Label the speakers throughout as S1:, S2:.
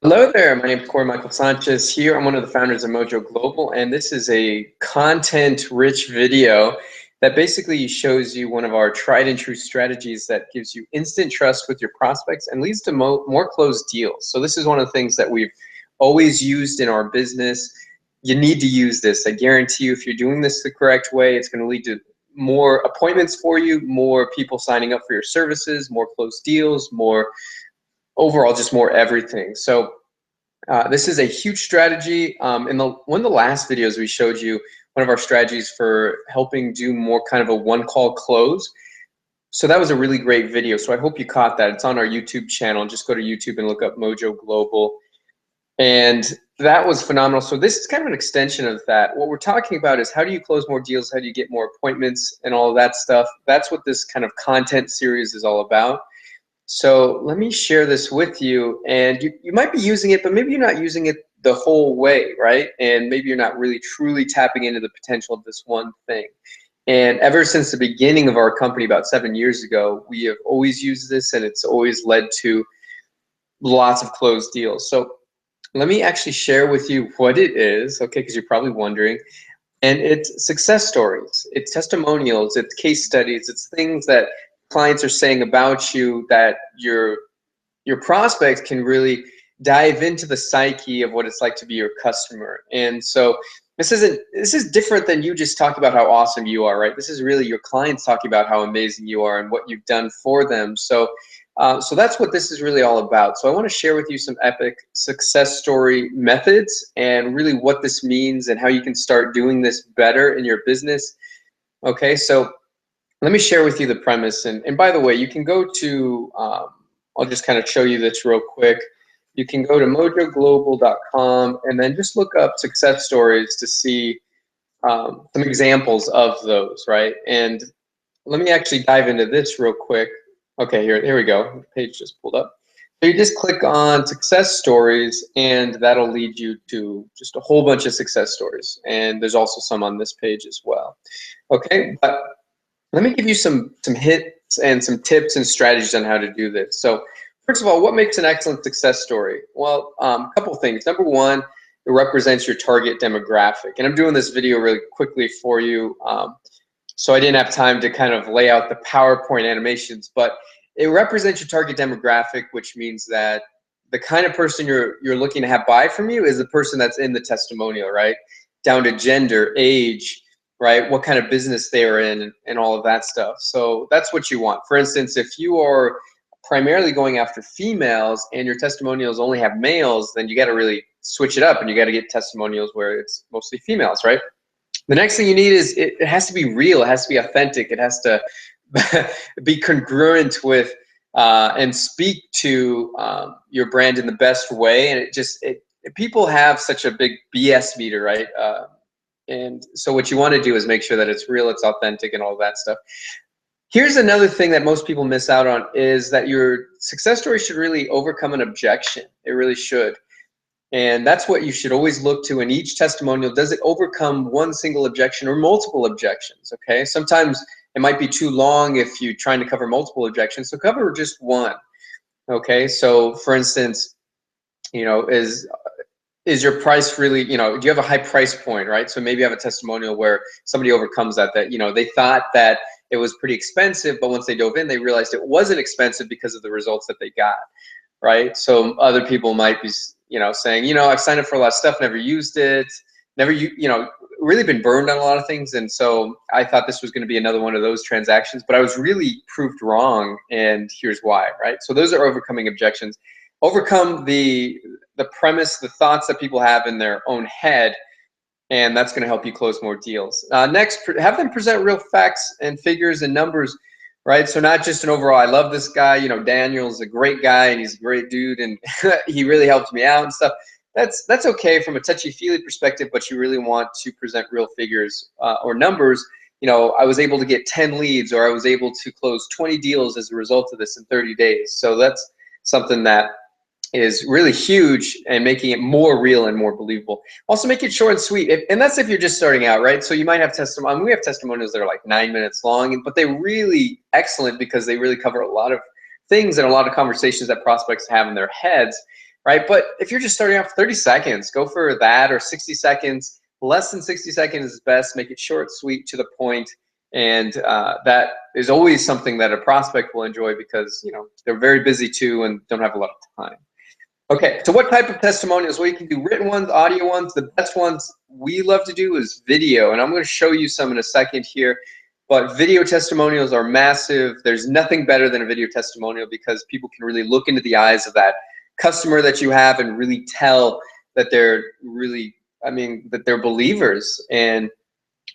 S1: Hello there, my name is Corey Michael Sanchez here. I'm one of the founders of Mojo Global, and this is a content-rich video that basically shows you one of our tried and true strategies that gives you instant trust with your prospects and leads to more closed deals. So this is one of the things that we've always used in our business. You need to use this. I guarantee you, if you're doing this the correct way, it's going to lead to more appointments for you, more people signing up for your services, more closed deals, more overall, just more everything. So this is a huge strategy. In one of the last videos, we showed you one of our strategies for helping do more kind of a one-call close. So that was a really great video. So I hope you caught that. It's on our YouTube channel. Just go to YouTube and look up Mojo Global. And that was phenomenal. So this is kind of an extension of that. What we're talking about is how do you close more deals? How do you get more appointments and all of that stuff? That's what this kind of content series is all about. So let me share this with you, and you might be using it, but maybe you're not using it the whole way, right? And maybe you're not really truly tapping into the potential of this one thing. And ever since the beginning of our company about 7 years ago, we have always used this, and it's always led to lots of closed deals. So let me actually share with you what it is, okay, because you're probably wondering. And it's success stories, it's testimonials, it's case studies, it's things that clients are saying about you that your prospects can really dive into the psyche of what it's like to be your customer. And so this is different than you just talking about how awesome you are, right? This is really your clients talking about how amazing you are and what you've done for them. So so that's what this is really all about. So I want to share with you some epic success story methods and really what this means and how you can start doing this better in your business. Okay, so let me share with you the premise. And by the way, you can go to, I'll just kind of show you this real quick. You can go to mojoglobal.com and then just look up success stories to see some examples of those, right? And let me actually dive into this real quick. Okay, here we go. The page just pulled up. So you just click on success stories, and that'll lead you to just a whole bunch of success stories. And there's also some on this page as well. Okay, but let me give you some hits and some tips and strategies on how to do this. So first of all, what makes an excellent success story? Well, a couple of things. Number one, it represents your target demographic. And I'm doing this video really quickly for you. So I didn't have time to kind of lay out the PowerPoint animations, but it represents your target demographic, which means that the kind of person you're looking to have buy from you is the person that's in the testimonial, right? Down to gender, age, right? What kind of business they are in and all of that stuff. So that's what you want. For instance, if you are primarily going after females and your testimonials only have males, then you got to really switch it up and you got to get testimonials where it's mostly females, right? The next thing you need is it has to be real. It has to be authentic. It has to be congruent with and speak to your brand in the best way. And people have such a big BS meter, right? And so what you want to do is make sure that it's real, it's authentic, and all that stuff. Here's another thing that most people miss out on is that your success story should really overcome an objection. It really should. And that's what you should always look to in each testimonial. Does it overcome one single objection or multiple objections? Okay, sometimes it might be too long if you're trying to cover multiple objections, so cover just one. Okay, so for instance, you know, is your price really, you know, do you have a high price point, right? So maybe you have a testimonial where somebody overcomes that, you know, they thought that it was pretty expensive, but once they dove in, they realized it wasn't expensive because of the results that they got, right? So other people might be, you know, saying, you know, I've signed up for a lot of stuff, never used it, you know, really been burned on a lot of things. And so I thought this was going to be another one of those transactions, but I was really proved wrong. And here's why, right? So those are overcoming objections. Overcome the premise, the thoughts that people have in their own head, and that's going to help you close more deals. Next, have them present real facts and figures and numbers, right? So not just an overall, I love this guy, you know, Daniel's a great guy and he's a great dude and he really helped me out and stuff. That's okay from a touchy-feely perspective, but you really want to present real figures or numbers. You know, I was able to get 10 leads, or I was able to close 20 deals as a result of this in 30 days. So that's something that is really huge, and making it more real and more believable. Also make it short and sweet, and that's if you're just starting out, right? So you might have testimonials. We have testimonials that are like 9 minutes long, but they're really excellent because they really cover a lot of things and a lot of conversations that prospects have in their heads, right? But if you're just starting off 30 seconds, go for that, or 60 seconds. Less than 60 seconds is best. Make it short, sweet, to the point. And that is always something that a prospect will enjoy, because they're very busy too and don't have a lot of time. Okay, so what type of testimonials? Well, you can do written ones, audio ones. The best ones we love to do is video, and I'm going to show you some in a second here. But video testimonials are massive. There's nothing better than a video testimonial, because people can really look into the eyes of that customer that you have and really tell that they're really, that they're believers. And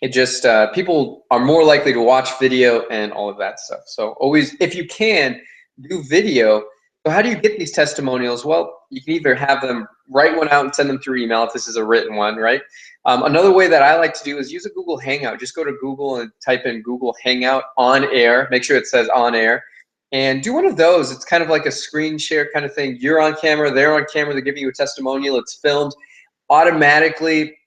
S1: it just, people are more likely to watch video and all of that stuff. So always, if you can, do video. So how do you get these testimonials? Well, you can either have them write one out and send them through email if this is a written one, right? Another way that I like to do is use a Google Hangout. Just go to Google and type in Google Hangout on air. Make sure it says on air. And do one of those. It's kind of like a screen share kind of thing. You're on camera, they're on camera, they're giving you a testimonial. It's filmed automatically.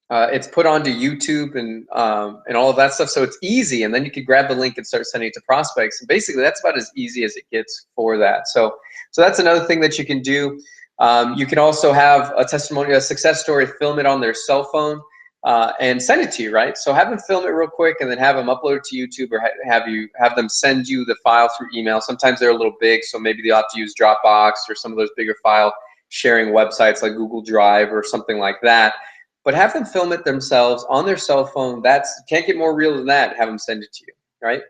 S1: It's put onto YouTube and all of that stuff, so it's easy. And then you could grab the link and start sending it to prospects. And basically, that's about as easy as it gets for that. So that's another thing that you can do. You can also have a testimonial, a success story, film it on their cell phone and send it to you, right? So have them film it real quick and then have them upload it to YouTube, or have them send you the file through email. Sometimes they're a little big, so maybe they ought to use Dropbox or some of those bigger file sharing websites like Google Drive or something like that. But have them film it themselves on their cell phone. Can't get more real than that. Have them send it to you, right?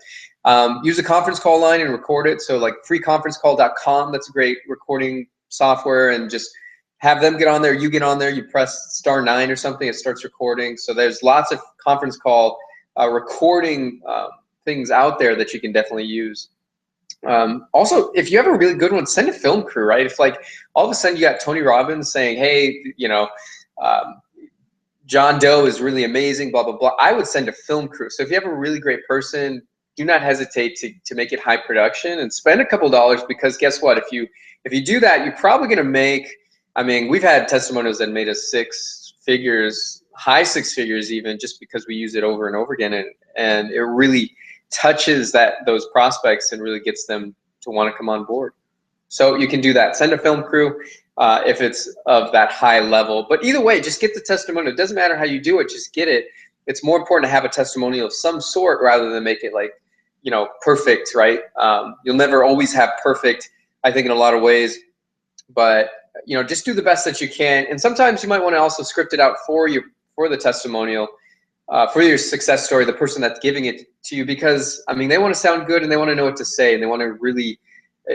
S1: Use a conference call line and record it. So like freeconferencecall.com, that's a great recording software, and just have them get on there. You get on there, you press *9 or something, it starts recording. So there's lots of conference call recording things out there that you can definitely use. Also, if you have a really good one, send a film crew, right? If like all of a sudden you got Tony Robbins saying, hey, John Doe is really amazing, blah, blah, blah, I would send a film crew. So if you have a really great person, do not hesitate to make it high production and spend a couple dollars, because guess what? If you do that, you're probably going to make, we've had testimonials that made us six figures, high six figures even, just because we use it over and over again. And it really touches those prospects and really gets them to want to come on board. So you can do that. Send a film crew if it's of that high level. But either way, just get the testimonial. It doesn't matter how you do it, just get it. It's more important to have a testimonial of some sort rather than make it like, perfect, right? You'll never always have perfect, I think, in a lot of ways. But, just do the best that you can. And sometimes you might want to also script it out for you, for the testimonial, for your success story, the person that's giving it to you, because, they want to sound good and they want to know what to say, and they want to really,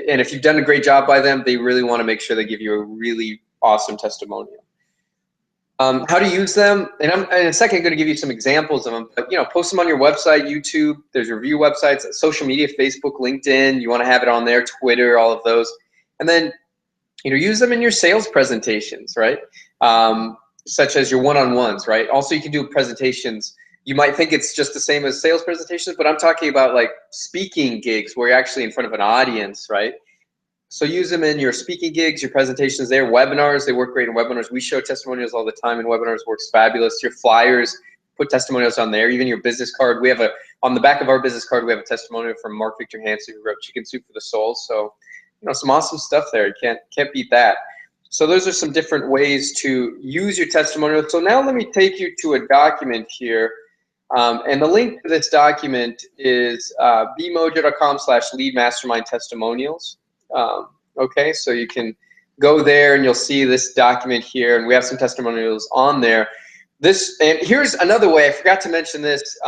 S1: and if you've done a great job by them, they really want to make sure they give you a really awesome testimonial. How to use them, and I'm in a second going to give you some examples of them, but post them on your website, YouTube, there's review websites, social media, Facebook, LinkedIn, you want to have it on there, Twitter, all of those. And then, use them in your sales presentations, right? Such as your one-on-ones, right? Also, you can do presentations. You might think it's just the same as sales presentations, but I'm talking about like speaking gigs where you're actually in front of an audience, right? So use them in your speaking gigs, your presentations there, webinars. They work great in webinars. We show testimonials all the time in webinars. Works fabulous. Your flyers, put testimonials on there. Even your business card. We have on the back of our business card, we have a testimonial from Mark Victor Hansen, who wrote Chicken Soup for the Soul. So, some awesome stuff there. You can't beat that. So those are some different ways to use your testimonial. So now let me take you to a document here. And the link to this document is bmojo.com/leadmastermindtestimonials. Okay, so you can go there and you'll see this document here, and we have some testimonials on there. And here's another way, I forgot to mention this.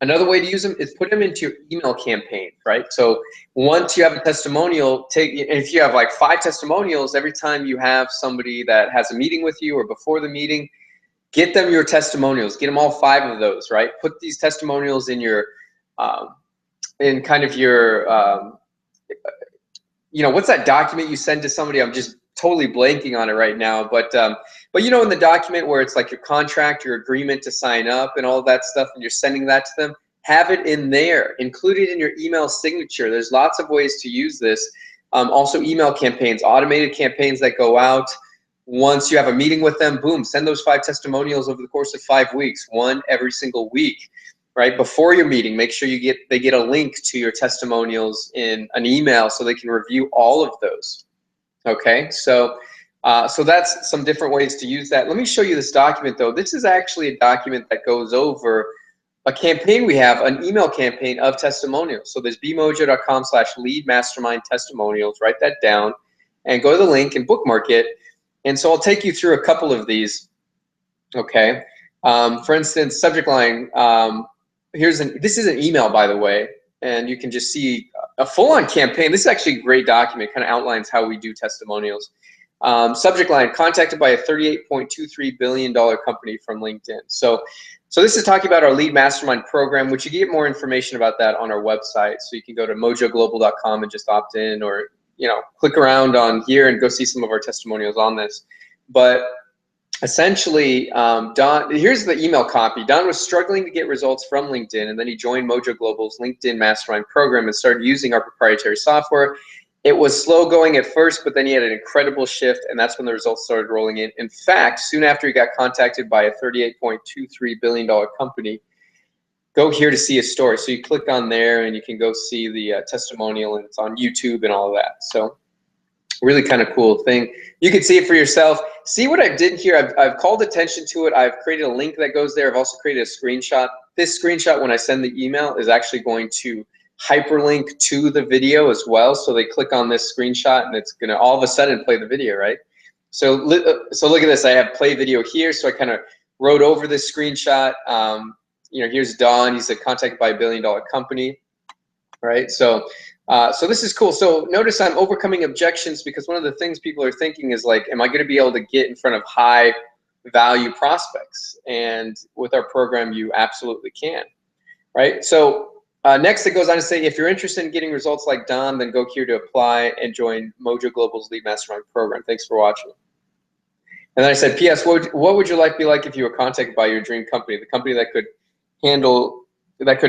S1: Another way to use them is put them into your email campaign, right? So once you have a testimonial, if you have like 5 testimonials, every time you have somebody that has a meeting with you or before the meeting, get them your testimonials. Get them all 5 of those, right? Put these testimonials in your, in kind of your, what's that document you send to somebody? I'm just totally blanking on it right now. But in the document where it's like your contract, your agreement to sign up and all that stuff, and you're sending that to them, have it in there. Include it in your email signature. There's lots of ways to use this. Also email campaigns, automated campaigns that go out. Once you have a meeting with them, boom, send those 5 testimonials over the course of 5 weeks, 1 every single week, right? Before your meeting, make sure they get a link to your testimonials in an email so they can review all of those. Okay, so so that's some different ways to use that. Let me show you this document though. This is actually a document that goes over a campaign we have, an email campaign of testimonials. So there's bmojo.com/lead mastermind testimonials. Write that down and go to the link and bookmark it. And so I'll take you through a couple of these. Okay. For instance, subject line. This is an email, by the way, and you can just see a full-on campaign. This is actually a great document. Kind of outlines how we do testimonials. Subject line: contacted by a $38.23 billion company from LinkedIn. So this is talking about our Lead Mastermind program, which you can get more information about that on our website. So you can go to mojoglobal.com and just opt in, or click around on here and go see some of our testimonials on this. But essentially, Don, here's the email copy. Don was struggling to get results from LinkedIn, and then he joined Mojo Global's LinkedIn Mastermind program and started using our proprietary software. It was slow going at first, but then he had an incredible shift, and that's when the results started rolling in. In fact, soon after he got contacted by a $38.23 billion company. Go here to see his story. So you click on there, and you can go see the testimonial, and it's on YouTube and all of that. So really kind of cool thing. You can see it for yourself. See what I did here. I've called attention to it. I've created a link that goes there. I've also created a screenshot. This screenshot, when I send the email, is actually going to hyperlink to the video as well. So they click on this screenshot, and it's going to all of a sudden play the video, right? So look at this. I have play video here. So I kind of wrote over this screenshot. Here's Don. He's contacted by a $1 billion company, right? So this is cool. So notice I'm overcoming objections, because one of the things people are thinking is like, am I going to be able to get in front of high value prospects? And with our program, you absolutely can, right? So next it goes on to say, if you're interested in getting results like Don, then go here to apply and join Mojo Global's Lead Mastermind program. Thanks for watching. And then I said, P.S. What would your life be like if you were contacted by your dream company, the company that could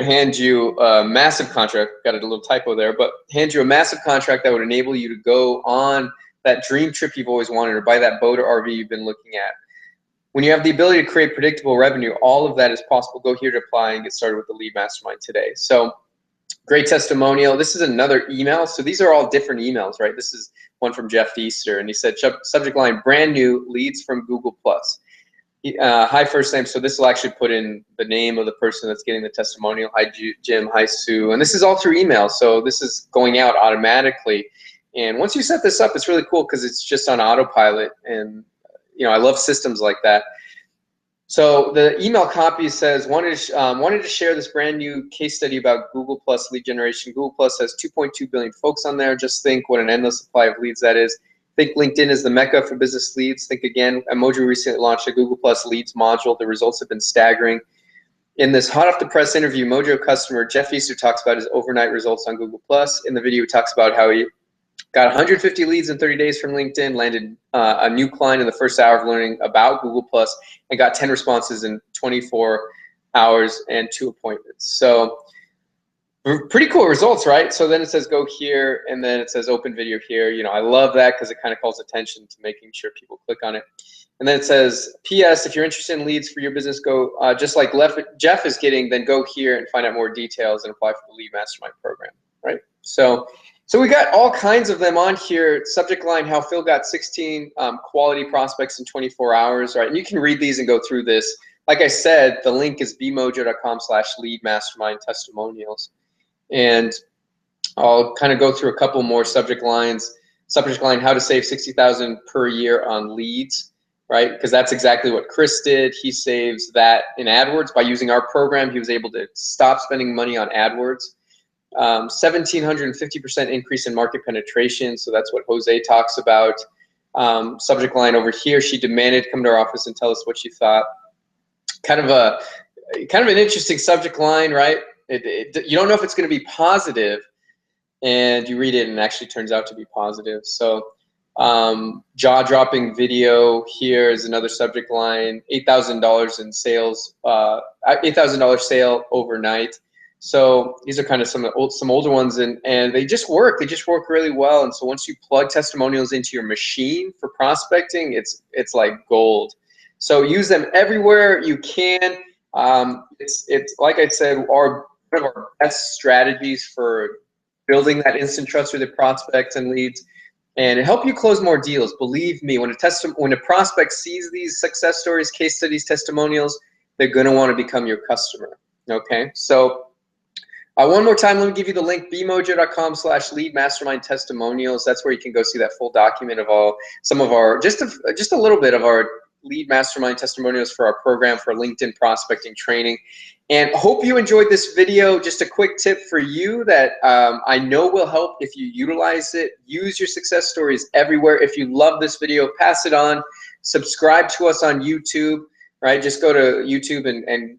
S1: hand you a massive contract? Got a little typo there, but hand you a massive contract that would enable you to go on that dream trip you've always wanted, or buy that boat or RV you've been looking at. When you have the ability to create predictable revenue, all of that is possible. Go here to apply and get started with the Lead Mastermind today. So great testimonial. This is another email. So these are all different emails, right? This is one from Jeff Easter, and he said, subject line, brand new leads from Google+. Hi, first name. So this will actually put in the name of the person that's getting the testimonial. Hi, Jim. Hi, Sue. And this is all through email. So this is going out automatically. And once you set this up, it's really cool because it's just on autopilot. And, I love systems like that. So the email copy says, wanted to share this brand new case study about Google+ lead generation. Google+ has 2.2 billion folks on there. Just think what an endless supply of leads that is. Think LinkedIn is the mecca for business leads. Think again, Mojo recently launched a Google+ Leads module. The results have been staggering. In this hot off the press interview, Mojo customer Jeff Easter talks about his overnight results on Google+. In the video, he talks about how he got 150 leads in 30 days from LinkedIn, landed a new client in the first hour of learning about Google+, and got 10 responses in 24 hours and 2 appointments. So pretty cool results, right? So then it says go here, and then it says open video here. I love that because it kind of calls attention to making sure people click on it. And then it says, P.S. if you're interested in leads for your business, go just like Jeff is getting, then go here and find out more details and apply for the Lead Mastermind program, right? So we got all kinds of them on here. Subject line, how Phil got 16 quality prospects in 24 hours, right? And you can read these and go through this. Like I said, the link is bmojo.com/lead mastermind testimonials. And I'll kind of go through a couple more subject lines. Subject line, how to save $60,000 per year on leads, right? Because that's exactly what Chris did. He saves that in AdWords. By using our program, he was able to stop spending money on AdWords. 1,750% increase in market penetration. So that's what Jose talks about. Subject line over here, she demanded to come to our office and tell us what she thought. Kind of an interesting subject line, right? You don't know if it's going to be positive, and you read it and it actually turns out to be positive. So jaw-dropping video here is another subject line. $8,000 in sales, $8,000 sale overnight. So these are kind of some older ones, and they just work. They just work really well. And so once you plug testimonials into your machine for prospecting, it's like gold. So use them everywhere you can. It's like I said, one of our best strategies for building that instant trust with the prospects and leads. and help you close more deals. Believe me, when a prospect sees these success stories, case studies, testimonials, they're going to want to become your customer. Okay, so one more time, let me give you the link, bmojo.com/lead mastermind testimonials. That's where you can go see that full document of some of our, just a little bit of our lead mastermind testimonials for our program for LinkedIn prospecting training. And hope you enjoyed this video. Just a quick tip for you that I know will help if you utilize it. Use your success stories everywhere. If you love this video, pass it on. Subscribe to us on YouTube, right? Just go to YouTube and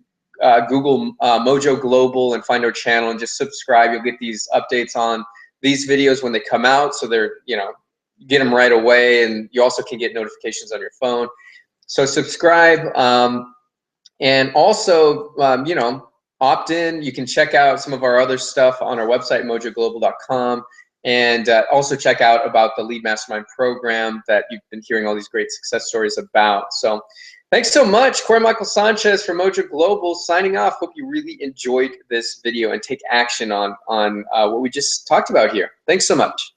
S1: Google Mojo Global and find our channel and just subscribe. You'll get these updates on these videos when they come out, so they're, you get them right away, and you also can get notifications on your phone. So subscribe, and also opt in. You can check out some of our other stuff on our website, mojoglobal.com, and also check out about the Lead Mastermind program that you've been hearing all these great success stories about. So thanks so much. Corey Michael Sanchez from Mojo Global signing off. Hope you really enjoyed this video and take action on what we just talked about here. Thanks so much.